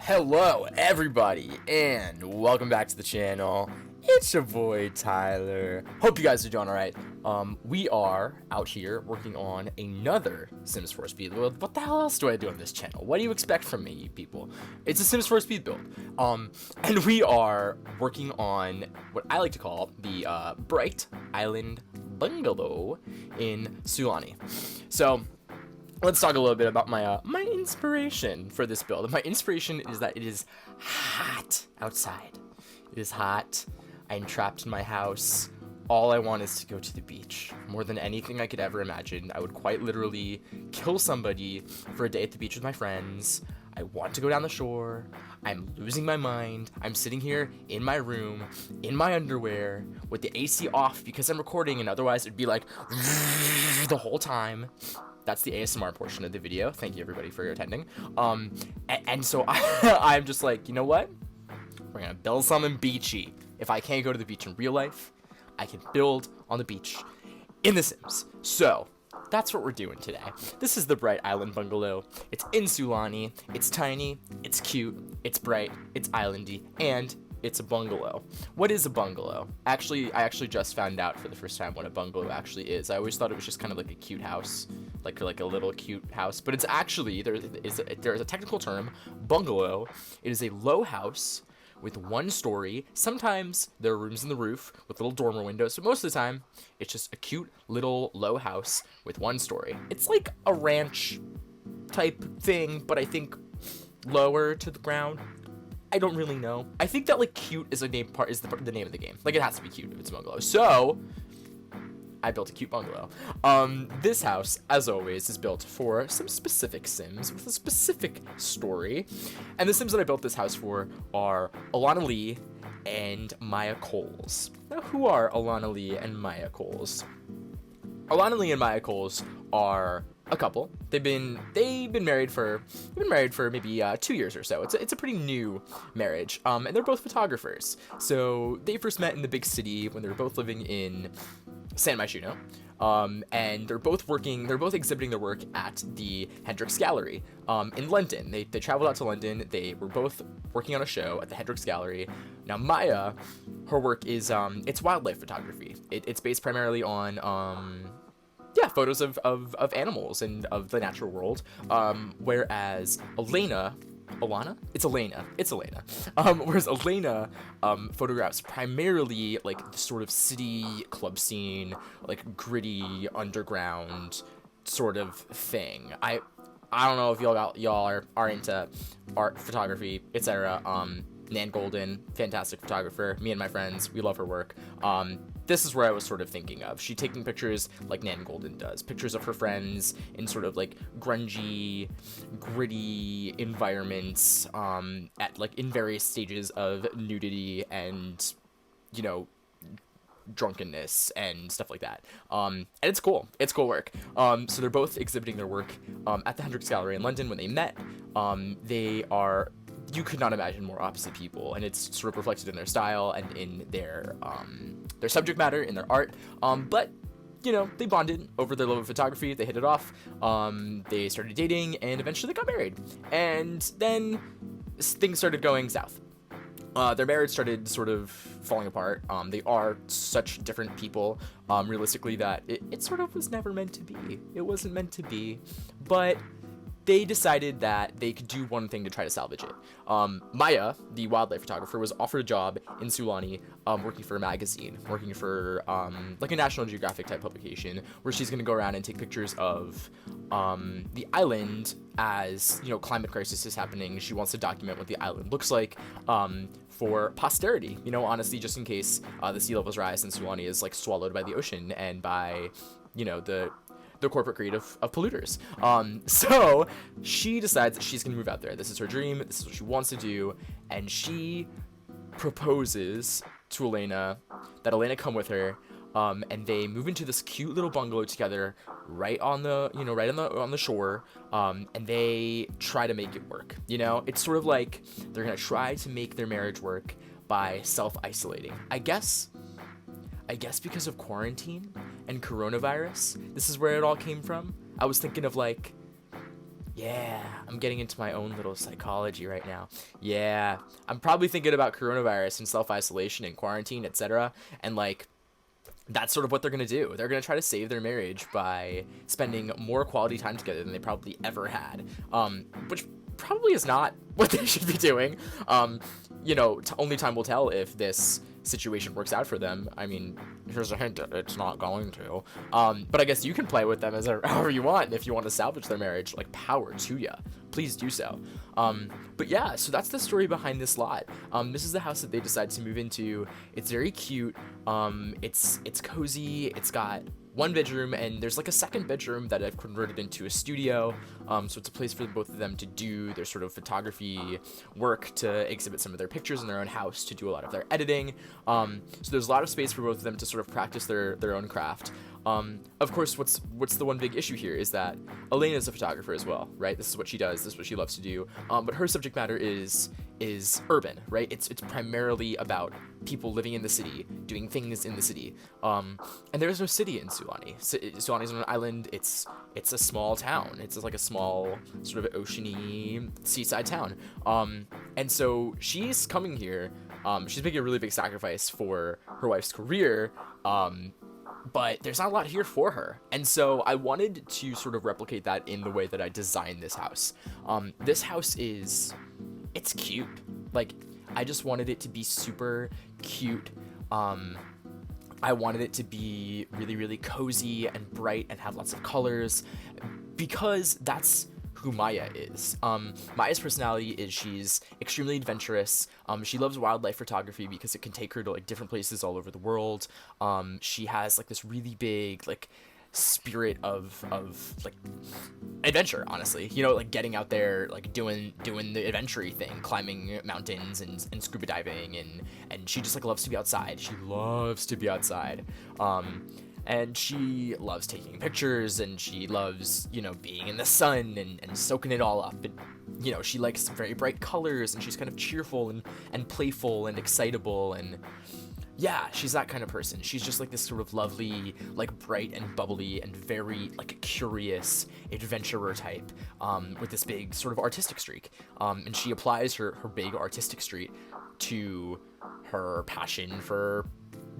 Hello everybody and welcome back to the channel. It's your boy Tyler. Hope you guys are doing alright. We are out here working on another Sims 4 speed build. What the hell else do I do on this channel? What do you expect from me, you people? It's a Sims 4 speed build. And we are working on what I like to call the Bright Island Bungalow in Sulani. So let's talk a little bit about my inspiration for this build. My inspiration is that it is hot outside. It is hot. I'm trapped in my house. All I want is to go to the beach. More than anything I could ever imagine. I would quite literally kill somebody for a day at the beach with my friends. I want to go down the shore. I'm losing my mind. I'm sitting here in my room, in my underwear, with the AC off because I'm recording, and otherwise it'd be like the whole time. That's the ASMR portion of the video. Thank you everybody for attending. And so I'm just like, you know what? We're gonna build something beachy. If I can't go to the beach in real life, I can build on the beach in The Sims. So that's what we're doing today. This is the Bright Island Bungalow. It's in Sulani. It's tiny. It's cute. It's bright. It's islandy, and it's a bungalow. What is a bungalow? I actually just found out for the first time what a bungalow actually is. I always thought it was just kind of like a cute house, like a little cute house, but it's actually there's a technical term, bungalow. It is a low house with one story. Sometimes there are rooms in the roof with little dormer windows, but most of the time it's just a cute little low house with one story. It's like a ranch type thing, but I think lower to the ground. I don't really know. I think that like cute is the name of the game. Like it has to be cute if it's a bungalow. So I built a cute bungalow. This house, as always, is built for some specific Sims with a specific story. And the Sims that I built this house for are Alana Lee and Maya Coles. Now, who are Alana Lee and Maya Coles? Alana Lee and Maya Coles are a couple. They've been married for maybe 2 years or so. It's a pretty new marriage. And they're both photographers. So they first met in the big city when they were both living in San Myshuno. And they're both exhibiting their work at the Hendrix Gallery in London. They traveled out to London. They were both working on a show at the Hendrix Gallery. Now Maya, her work is it's wildlife photography. It's based primarily on photos of animals and of the natural world. Whereas Elena. Whereas Elena photographs primarily like the sort of city club scene, like gritty underground sort of thing. I don't know if y'all are into art, photography, etc. Nan Golden, fantastic photographer. Me and my friends, we love her work. This is where I was sort of thinking of. She taking pictures like Nan Golden does. Pictures of her friends in sort of like grungy, gritty environments, in various stages of nudity and, you know, drunkenness and stuff like that. And it's cool. It's cool work. So they're both exhibiting their work at the Hendrix Gallery in London. When they met, you could not imagine more opposite people, and it's sort of reflected in their style and in their subject matter, in their art. But you know, they bonded over their love of photography. They hit it off. They started dating, and eventually they got married. And then things started going south. Their marriage started sort of falling apart. They are such different people, realistically, that it sort of was never meant to be. It wasn't meant to be, but they decided that they could do one thing to try to salvage it. Maya, the wildlife photographer, was offered a job in Sulani, working for a magazine, working for like a National Geographic type publication, where she's going to go around and take pictures of the island as, you know, climate crisis is happening. She wants to document what the island looks like for posterity. You know, honestly, just in case the sea levels rise and Sulani is like swallowed by the ocean and by, you know, the corporate greed of polluters. So she decides that she's gonna move out there. This is her dream. This is what she wants to do, and she proposes to Elena that Elena come with her, and they move into this cute little bungalow together, right on the shore, and they try to make it work. You know, it's sort of like they're gonna try to make their marriage work by self-isolating. I guess because of quarantine and coronavirus, this is where it all came from. I was thinking of like Yeah, I'm getting into my own little psychology right now. Yeah, I'm probably thinking about coronavirus and self-isolation and quarantine, etc. And like that's sort of what they're going to do. They're going to try to save their marriage by spending more quality time together than they probably ever had. Which probably is not what they should be doing. Only time will tell if this situation works out for them. I mean, here's a hint, it's not going to. But I guess you can play with them as however you want. And if you want to salvage their marriage, like, power to ya. Please do so. But yeah, so that's the story behind this lot. This is the house that they decided to move into. It's very cute. It's cozy. It's got one bedroom, and there's like a second bedroom that I've converted into a studio. So it's a place for both of them to do their sort of photography work, to exhibit some of their pictures in their own house, to do a lot of their editing. So there's a lot of space for both of them to sort of practice their own craft. Of course, what's the one big issue here is that Elena is a photographer as well, right? This is what she does. This is what she loves to do. But her subject matter is urban, right? It's primarily about people living in the city, doing things in the city. And there is no city in Sulani. Sulani is on an island. It's a small town. It's just like a small sort of oceany seaside town. And so she's coming here. She's making a really big sacrifice for her wife's career. But there's not a lot here for her. And so I wanted to sort of replicate that in the way that I designed this house. This house it's cute. Like, I just wanted it to be super cute. I wanted it to be really, really cozy and bright and have lots of colors, because that's who Maya is. Maya's personality is she's extremely adventurous. She loves wildlife photography because it can take her to like different places all over the world. She has like this really big like spirit of like adventure, honestly, like getting out there, like doing the adventure thing, climbing mountains and scuba diving, and she just like loves to be outside. And she loves taking pictures, and she loves, being in the sun and soaking it all up. And, she likes very bright colors, and she's kind of cheerful and playful and excitable. And yeah, she's that kind of person. She's just like this sort of lovely, like bright and bubbly and very like curious adventurer type, with this big sort of artistic streak. And she applies her big artistic streak to her passion for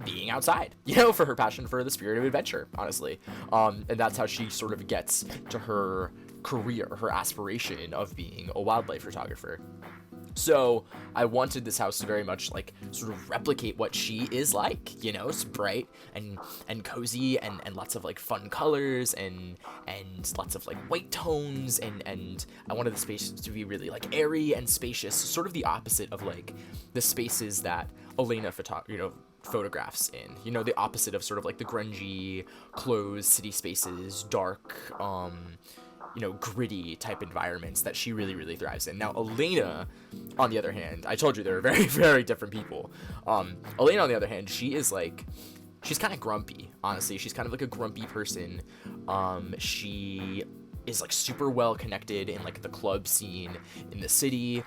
being outside, for her passion for the spirit of adventure, honestly. And that's how she sort of gets to her career, her aspiration of being a wildlife photographer. So I wanted this house to very much like sort of replicate what she is like, it's bright and cozy and lots of like fun colors and lots of like white tones, and I wanted the space to be really like airy and spacious, sort of the opposite of like the spaces that Elena photographs in, the opposite of sort of like the grungy, closed city spaces, dark, gritty type environments that she really, really thrives in. Now, Elena, on the other hand, I told you they're very, very different people. Elena, on the other hand, she's kind of grumpy, honestly. She's kind of like a grumpy person. She is like super well connected in like the club scene in the city.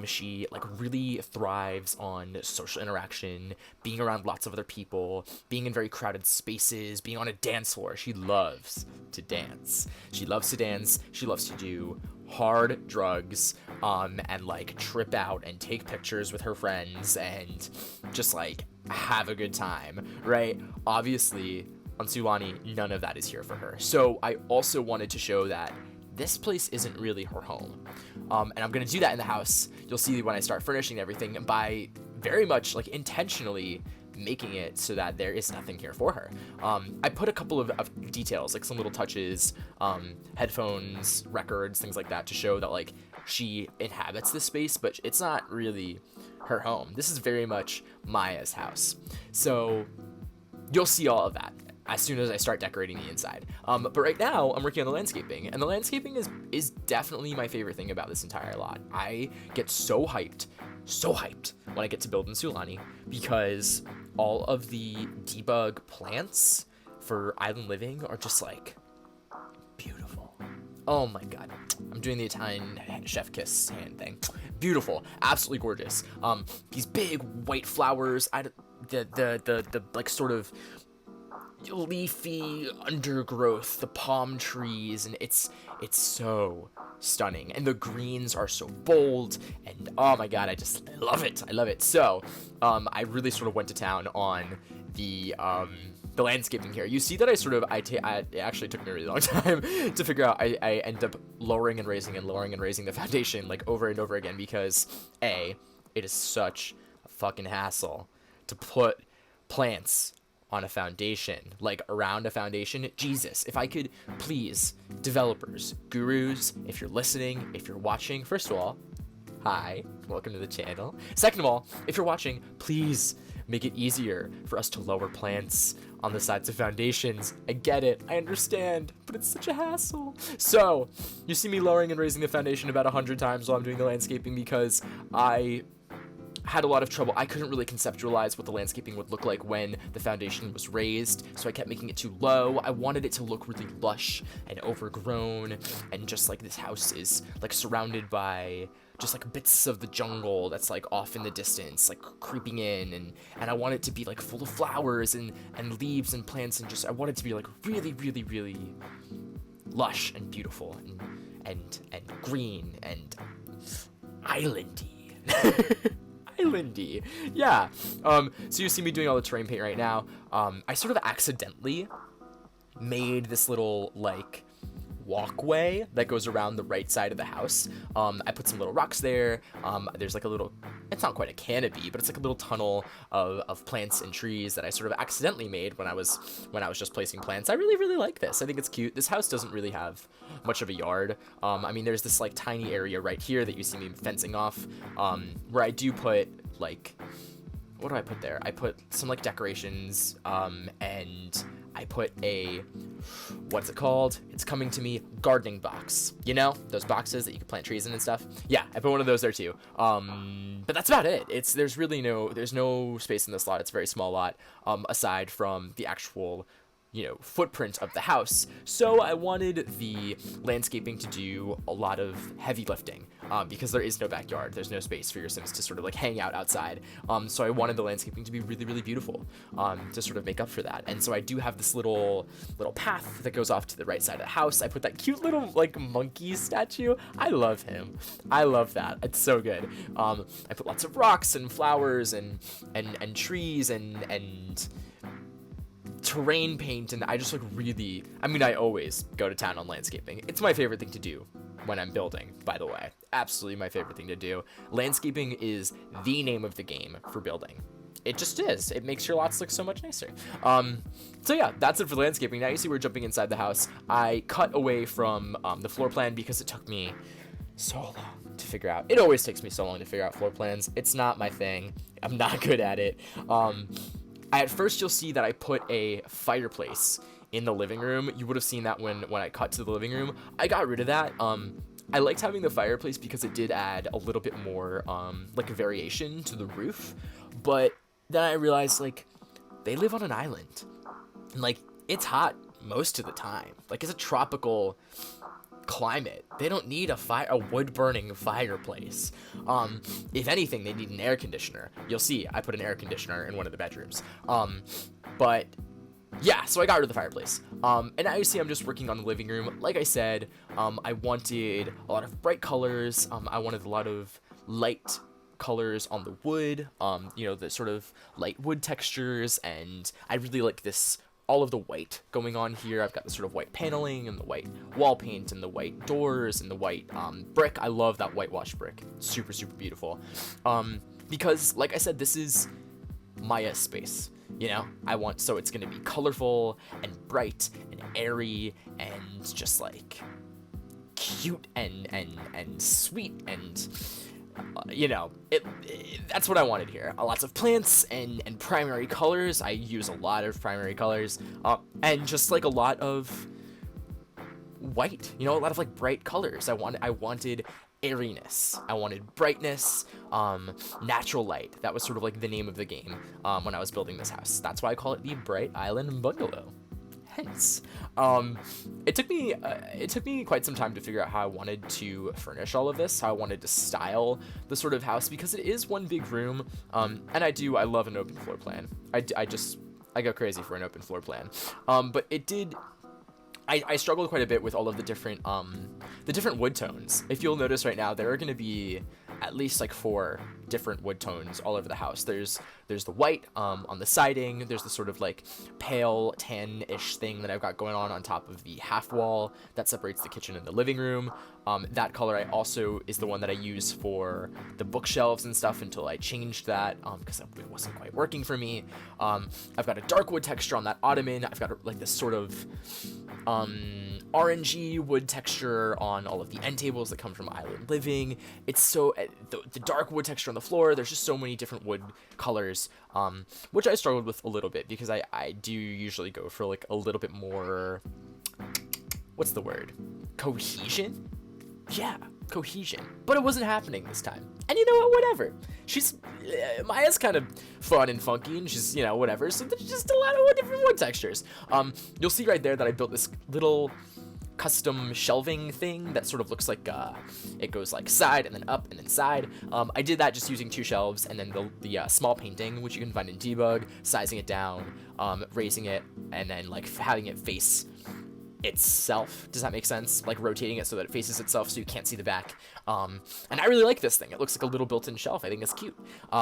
She like really thrives on social interaction, being around lots of other people, being in very crowded spaces, being on a dance floor. She loves to dance. She loves to do hard drugs, and like trip out and take pictures with her friends and just like have a good time, right? Obviously, on Sulani, none of that is here for her. So I also wanted to show that this place isn't really her home. And I'm going to do that in the house. You'll see when I start furnishing everything, by very much like intentionally making it so that there is nothing here for her. I put a couple of details, like some little touches, headphones, records, things like that, to show that like she inhabits this space, but it's not really her home. This is very much Maya's house. So you'll see all of that as soon as I start decorating the inside. But right now, I'm working on the landscaping, and the landscaping is definitely my favorite thing about this entire lot. I get so hyped when I get to build in Sulani, because all of the debug plants for island living are just like beautiful. Oh my god, I'm doing the Italian chef kiss hand thing. Beautiful, absolutely gorgeous. These big white flowers, the like sort of leafy undergrowth, the palm trees, and it's so stunning, and the greens are so bold, and oh my god, I love it. I love it. So I really sort of went to town on the landscaping here. You see that it actually took me a really long time to figure out. I end up lowering and raising the foundation like over and over again, because it is such a fucking hassle to put plants on a foundation, like around a foundation. Jesus, if I could please, developers, gurus, if you're listening, if you're watching, first of all, hi, welcome to the channel. Second of all, if you're watching, please make it easier for us to lower plants on the sides of foundations. I get it, I understand, but it's such a hassle. So you see me lowering and raising the foundation about 100 times while I'm doing the landscaping, because I had a lot of trouble. I couldn't really conceptualize what the landscaping would look like when the foundation was raised, so I kept making it too low. I wanted it to look really lush and overgrown, and just like this house is like surrounded by just like bits of the jungle that's like off in the distance, like creeping in, and I want it to be like full of flowers and leaves and plants, and just I want it to be like really, really, really lush and beautiful and green and islandy. Islandy, yeah. So you see me doing all the terrain paint right now. I sort of accidentally made this little like walkway that goes around the right side of the house. I put some little rocks there. There's like a little, it's not quite a canopy, but it's like a little tunnel of plants and trees that I sort of accidentally made when I was just placing plants. I really, really like this. I think it's cute. This house doesn't really have much of a yard. I mean, there's this like tiny area right here that you see me fencing off, where I do put like, what do I put there? I put some like decorations, and I put a, what's it called? It's coming to me, gardening box. You know, those boxes that you can plant trees in and stuff. Yeah, I put one of those there too. But that's about it. There's no space in this lot. It's a very small lot, aside from the actual, you know, footprint of the house. So I wanted the landscaping to do a lot of heavy lifting, because there is no backyard. There's no space for your Sims to sort of like hang out outside. So I wanted the landscaping to be really, really beautiful, to sort of make up for that. And so I do have this little path that goes off to the right side of the house. I put that cute little like monkey statue. I love him. I love that. It's so good. I put lots of rocks and flowers and trees and terrain paint, and I just like really, I mean, I always go to town on landscaping. It's my favorite thing to do when I'm building, by the way. Absolutely my favorite thing to do. Landscaping is the name of the game for building. It just is. It makes your lots look so much nicer. So yeah, that's it for landscaping. Now you see we're jumping inside the house. I cut away from the floor plan because it took me so long to figure out. It always takes me so long to figure out floor plans. It's not my thing. I'm not good at it. At first, you'll see that I put a fireplace in the living room. You would have seen that when I cut to the living room. I got rid of that. I liked having the fireplace because it did add a little bit more like a variation to the roof. But then I realized, like, they live on an island, and like it's hot most of the time. Like, it's a tropical climate. They don't need a wood-burning fireplace. If anything, they need an air conditioner. You'll see I put an air conditioner in one of the bedrooms. But yeah, so I got rid of the fireplace. And now you see I'm just working on the living room. Like I said, I wanted a lot of bright colors. I wanted a lot of light colors on the wood, you know, the sort of light wood textures, and I really like this, all of the white going on here. I've got the sort of white paneling and the white wall paint and the white doors and the white brick. I love that whitewashed brick. Super, super beautiful. Because like I said, this is Maya's space, you know? So it's gonna be colorful and bright and airy and just like cute and sweet, and you know, that's what I wanted here. Lots of plants and primary colors. I use a lot of primary colors, and just like a lot of white, you know, a lot of like bright colors. I wanted airiness. I wanted brightness, natural light. That was sort of like the name of the game when I was building this house. That's why I call it the Bright Island Bungalow. Hence, it took me quite some time to figure out how I wanted to furnish all of this, how I wanted to style the sort of house, because it is one big room, and I love an open floor plan. I go crazy for an open floor plan, but it did I struggled quite a bit with all of the different wood tones. If you'll notice right now, there are going to be at least like 4 different wood tones all over the house. There's the white on the siding. There's the sort of like pale tan-ish thing that I've got going on top of the half wall that separates the kitchen and the living room. That color I also is the one that I use for the bookshelves and stuff until I changed that because it wasn't quite working for me. I've got a dark wood texture on that ottoman. I've got like this sort of orangey wood texture on all of the end tables that come from Island Living. It's so the dark wood texture on the floor. There's just so many different wood colors, which I struggled with a little bit because I do usually go for like a little bit more, what's the word, cohesion. Yeah, cohesion. But it wasn't happening this time. And you know what? Whatever. Maya's kind of fun and funky, and she's, whatever. So there's just a lot of different wood textures. You'll see right there that I built this little custom shelving thing that sort of looks like it goes like side and then up and then side. I did that just using 2 shelves and then the small painting, which you can find in debug, sizing it down, raising it, and then like having it face itself. Does that make sense? Like rotating it so that it faces itself so you can't see the back. And I really like this thing. It looks like a little built-in shelf. I think it's cute. There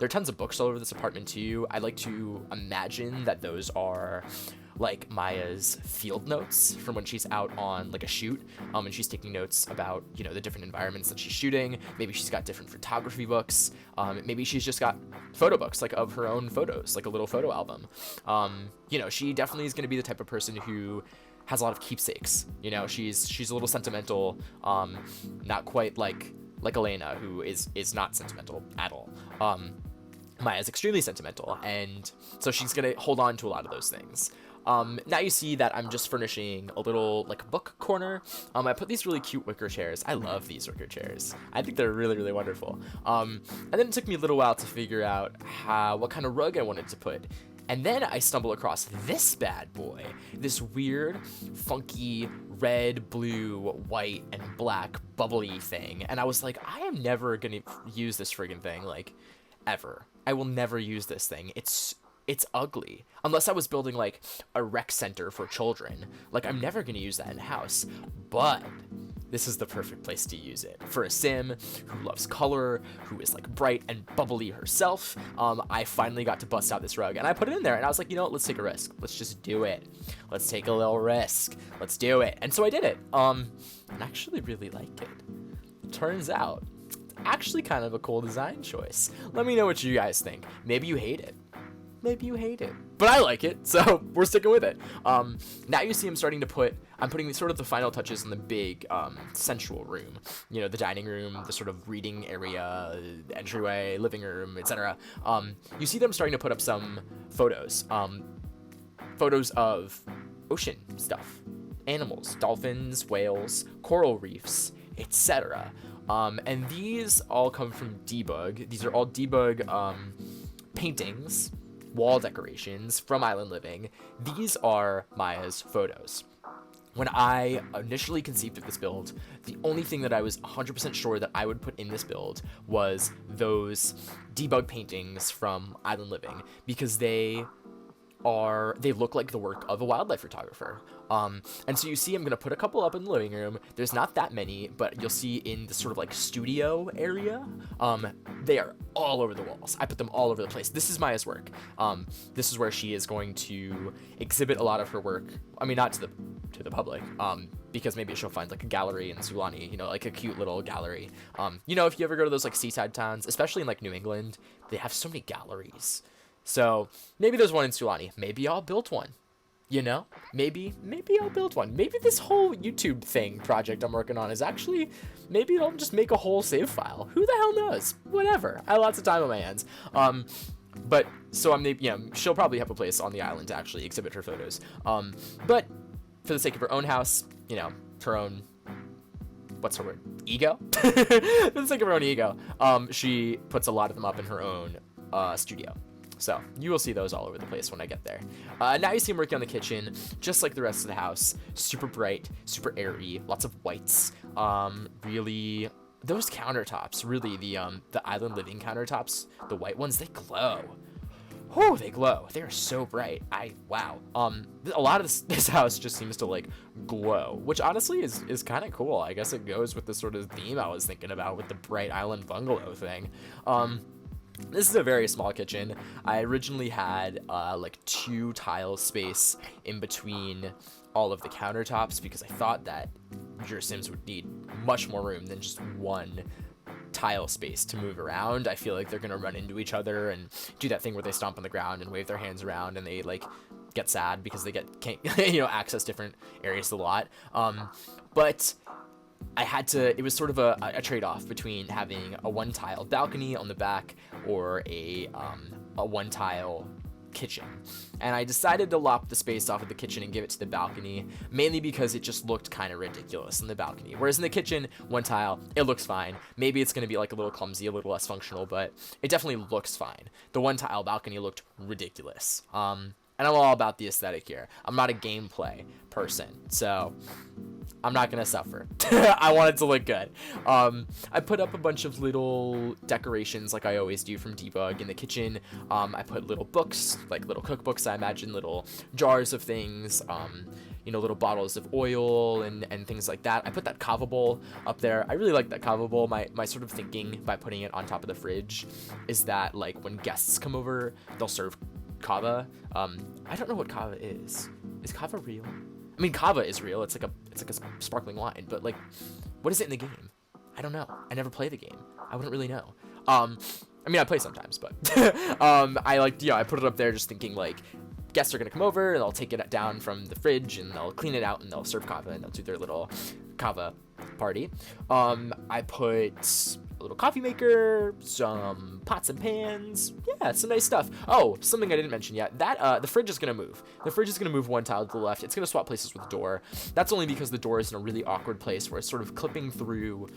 are tons of books all over this apartment too. I like to imagine that those are like Maya's field notes from when she's out on like a shoot, and she's taking notes about, the different environments that she's shooting. Maybe she's got different photography books. Maybe she's just got photo books, like of her own photos, like a little photo album. She definitely is going to be the type of person who has a lot of keepsakes. She's a little sentimental, not quite like Elena, who is not sentimental at all. Maya's extremely sentimental, and so she's gonna hold on to a lot of those things. Now you see that I'm just furnishing a little like book corner. I put these really cute wicker chairs. I love these wicker chairs. I think they're really, really wonderful. And then it took me a little while to figure out what kind of rug I wanted to put. And then I stumble across this bad boy, this weird, funky, red, blue, white, and black bubbly thing. And I was like, I am never gonna use this friggin' thing, like, ever. I will never use this thing. It's ugly. Unless I was building, like, a rec center for children. Like, I'm never gonna use that in house. But this is the perfect place to use it. For a sim who loves color, who is like bright and bubbly herself, I finally got to bust out this rug and I put it in there and I was like, you know what, let's take a risk. Let's just do it. Let's take a little risk. Let's do it. And so I did it. And I actually really like it. Turns out, it's actually kind of a cool design choice. Let me know what you guys think. Maybe you hate it. Maybe you hate it, but I like it, so we're sticking with it. Now you see I'm putting sort of the final touches in the big central room. The dining room, the sort of reading area, entryway, living room, etc. You see them starting to put up some photos. Photos of ocean stuff. Animals, dolphins, whales, coral reefs, etc. And these all come from debug. These are all debug paintings, wall decorations from Island Living. These are Maya's photos. When I initially conceived of this build, the only thing that I was 100% sure that I would put in this build was those debug paintings from Island Living, because they look like the work of a wildlife photographer. And so you see I'm gonna put a couple up in the living room. There's not that many, but you'll see in the sort of like studio area, they are all over the walls. I put them all over the place. This is Maya's work. This is where she is going to exhibit a lot of her work. I mean, not to the public, because maybe she'll find like a gallery in Sulani, like a cute little gallery. If you ever go to those like seaside towns, especially in like New England, they have so many galleries. So maybe there's one in Sulani. Maybe I'll build one. Maybe I'll build one. Maybe this whole YouTube project I'm working on is actually, maybe I'll just make a whole save file. Who the hell knows? Whatever. I have lots of time on my hands. But so she'll probably have a place on the island to actually exhibit her photos. But for the sake of her own house, her own, what's her word? Ego? For the sake of her own ego, she puts a lot of them up in her own studio. So you will see those all over the place when I get there. Now you see I'm working on the kitchen, just like the rest of the house. Super bright, super airy, lots of whites. Really, those countertops, really the Island Living countertops, the white ones, they glow. Oh, they glow. They are so bright. Wow. A lot of this house just seems to like glow, which honestly is kind of cool. I guess it goes with the sort of theme I was thinking about with the bright island bungalow thing. This is a very small kitchen. I originally had like 2 tile space in between all of the countertops because I thought that your Sims would need much more room than just 1 tile space to move around. I feel like they're gonna run into each other and do that thing where they stomp on the ground and wave their hands around, and they like get sad because they can't access different areas of the lot. But I had to, it was sort of a trade-off between having a 1-tile balcony on the back or a 1-tile kitchen, and I decided to lop the space off of the kitchen and give it to the balcony, mainly because it just looked kind of ridiculous in the balcony, whereas in the kitchen, 1 tile, it looks fine. Maybe it's going to be like a little clumsy, a little less functional, but it definitely looks fine. The 1-tile balcony looked ridiculous, and I'm all about the aesthetic here. I'm not a gameplay person, so I'm not gonna suffer. I want it to look good. I put up a bunch of little decorations like I always do from Debug in the kitchen. I put little books, like little cookbooks, I imagine, little jars of things, little bottles of oil and things like that. I put that kava bowl up there. I really like that kava bowl. My sort of thinking by putting it on top of the fridge is that like when guests come over, they'll serve kava. I don't know what kava is. Is kava real? I mean, kava is real. It's like a sparkling wine, but like, what is it in the game? I don't know. I never play the game. I wouldn't really know. I mean, I play sometimes, but I put it up there just thinking like guests are gonna come over and they'll take it down from the fridge and they'll clean it out and they'll serve kava and they'll do their little kava party. I put a little coffee maker, some pots and pans, yeah, some nice stuff. Oh, something I didn't mention yet, that the fridge is gonna move. The fridge is gonna move 1 tile to the left. It's gonna swap places with the door. That's only because the door is in a really awkward place where it's sort of clipping through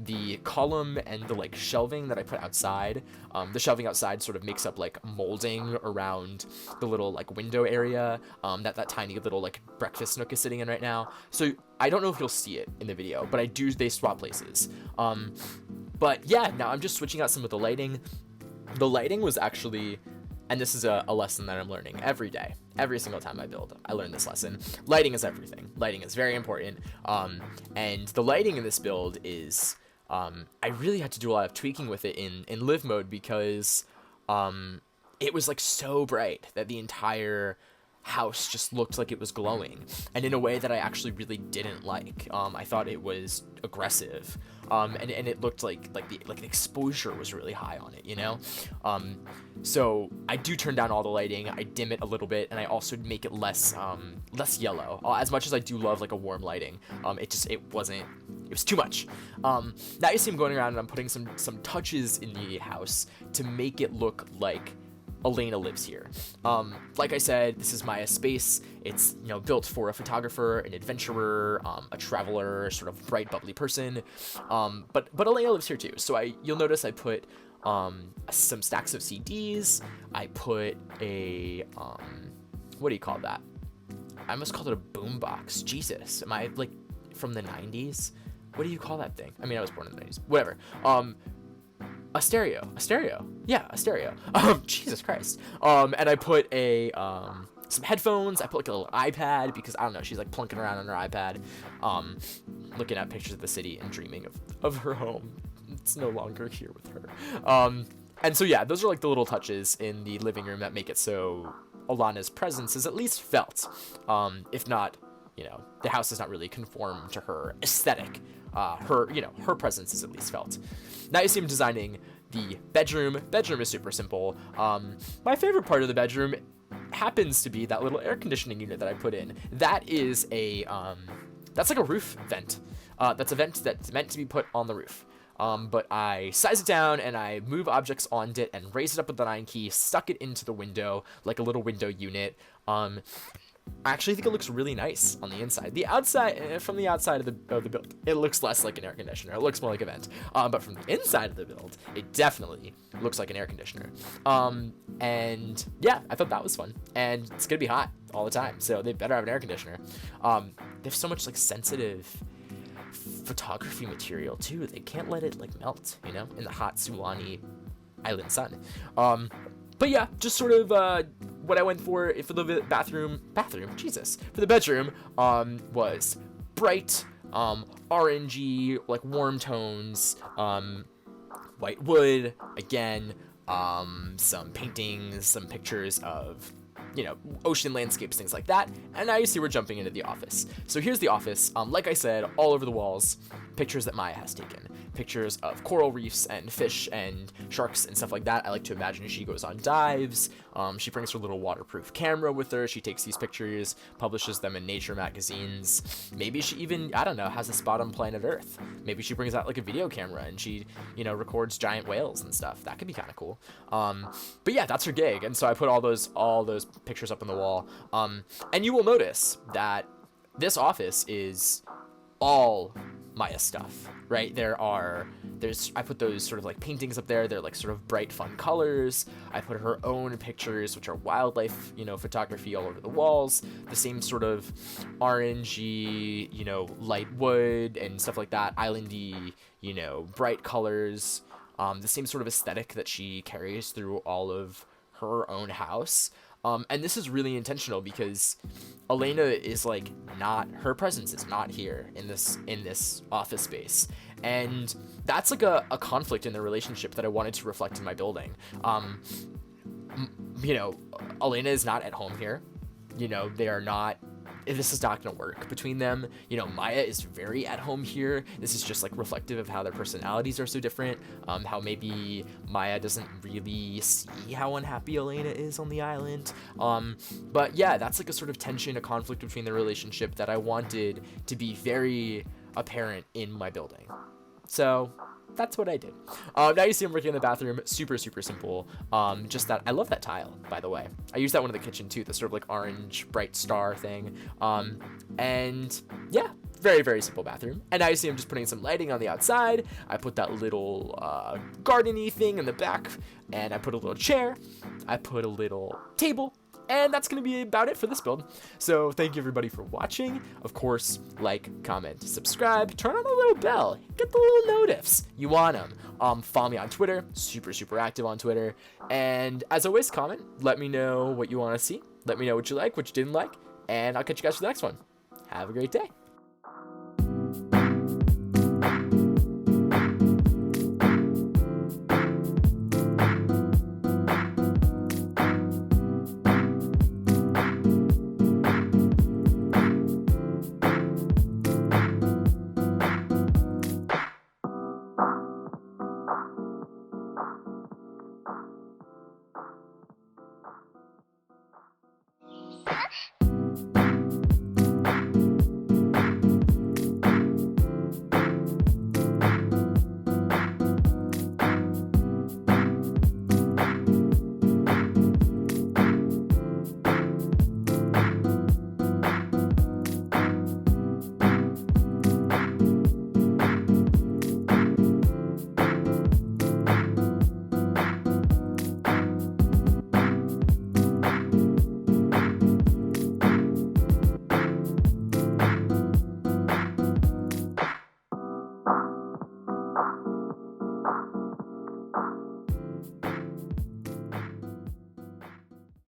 the column and the like shelving that I put outside. The shelving outside sort of makes up like molding around the little like window area that tiny little like breakfast nook is sitting in right now. So I don't know if you'll see it in the video, but they swap places. But yeah, now I'm just switching out some of the lighting. The lighting was actually, and this is a lesson that I'm learning every day. Every single time I build, I learn this lesson. Lighting is everything. Lighting is very important. And the lighting in this build is, I really had to do a lot of tweaking with it in live mode because it was like so bright that the entire house just looked like it was glowing, and in a way that I actually really didn't like. I thought it was aggressive, and it looked like the exposure was really high on it, so I do turn down all the lighting, I dim it a little bit, and I also make it less yellow. As much as I do love like a warm lighting, it was too much. Now you see I'm going around and I'm putting some touches in the house to make it look like Elena lives here. Like I said, this is Maya's space. It's built for a photographer, an adventurer, a traveler, sort of bright, bubbly person. But Elena lives here too. So you'll notice I put some stacks of CDs. I put a what do you call that? I almost called it a boombox. Jesus, am I like from the 90s? What do you call that thing? I mean, I was born in the 90s. Whatever. A stereo. Yeah, a stereo. Jesus Christ. And I put some headphones. I put like a little iPad because I don't know, she's like plunking around on her iPad, looking at pictures of the city and dreaming of her home. It's no longer here with her. And so yeah, those are like the little touches in the living room that make it so Alana's presence is at least felt. If not, the house does not really conform to her aesthetic. Her presence is at least felt. Now you see him designing the bedroom. Bedroom is super simple. My favorite part of the bedroom happens to be that little air conditioning unit that I put in. That is that's like a roof vent. That's a vent that's meant to be put on the roof. But I size it down and I move objects on it and raise it up with the 9 key, stuck it into the window like a little window unit. I actually think it looks really nice on the inside. The outside, from the outside of the build, it looks less like an air conditioner. It looks more like a vent. But from the inside of the build, it definitely looks like an air conditioner. And yeah, I thought that was fun. And it's gonna be hot all the time, so they better have an air conditioner. They have so much like sensitive photography material too. They can't let it like melt, in the hot Sulani island sun. But yeah, just sort of what I went for the for the bedroom was bright, orangey, like warm tones, white wood, again, some paintings, some pictures of, you know, ocean landscapes, things like that. And now you see we're jumping into the office. So here's the office. Like I said, all over the walls, pictures that Maya has taken. Pictures of coral reefs and fish and sharks and stuff like that. I like to imagine she goes on dives. She brings her little waterproof camera with her. She takes these pictures, publishes them in nature magazines. Maybe she even, I don't know, has a spot on planet Earth. Maybe she brings out like a video camera and she, you know, records giant whales and stuff. That could be kind of cool. But yeah, that's her gig. And so I put all those pictures up on the wall. And you will notice that this office is all Maya stuff, right? I put those sort of like paintings up there. They're like sort of bright, fun colors. I put her own pictures, which are wildlife, you know, photography all over the walls. The same sort of orangey, you know, light wood and stuff like that. Islandy, you know, bright colors. The same sort of aesthetic that she carries through all of her own house. And this is really intentional because Elena is like her presence is not here in this office space. And that's like a conflict in the relationship that I wanted to reflect in my building. You know, Elena is not at home here. You know, this is not going to work between them. You know, Maya is very at home here. This is just like reflective of how their personalities are so different. How maybe Maya doesn't really see how unhappy Elena is on the island. But yeah, that's like a sort of tension, a conflict between the relationship that I wanted to be very apparent in my building. So that's what I did. Now you see I'm working in the bathroom. Super, super simple. Just that I love that tile, by the way. I use that one in the kitchen too, the sort of like orange bright star thing. And yeah, very, very simple bathroom. And now you see I'm just putting some lighting on the outside. I put that little garden-y thing in the back, and I put a little chair. I put a little table. And that's going to be about it for this build. So thank you everybody for watching. Of course, like, comment, subscribe, turn on the little bell, get the little notifs. You want them. Follow me on Twitter, super, super active on Twitter. And as always, comment, let me know what you want to see. Let me know what you like, what you didn't like, and I'll catch you guys for the next one. Have a great day.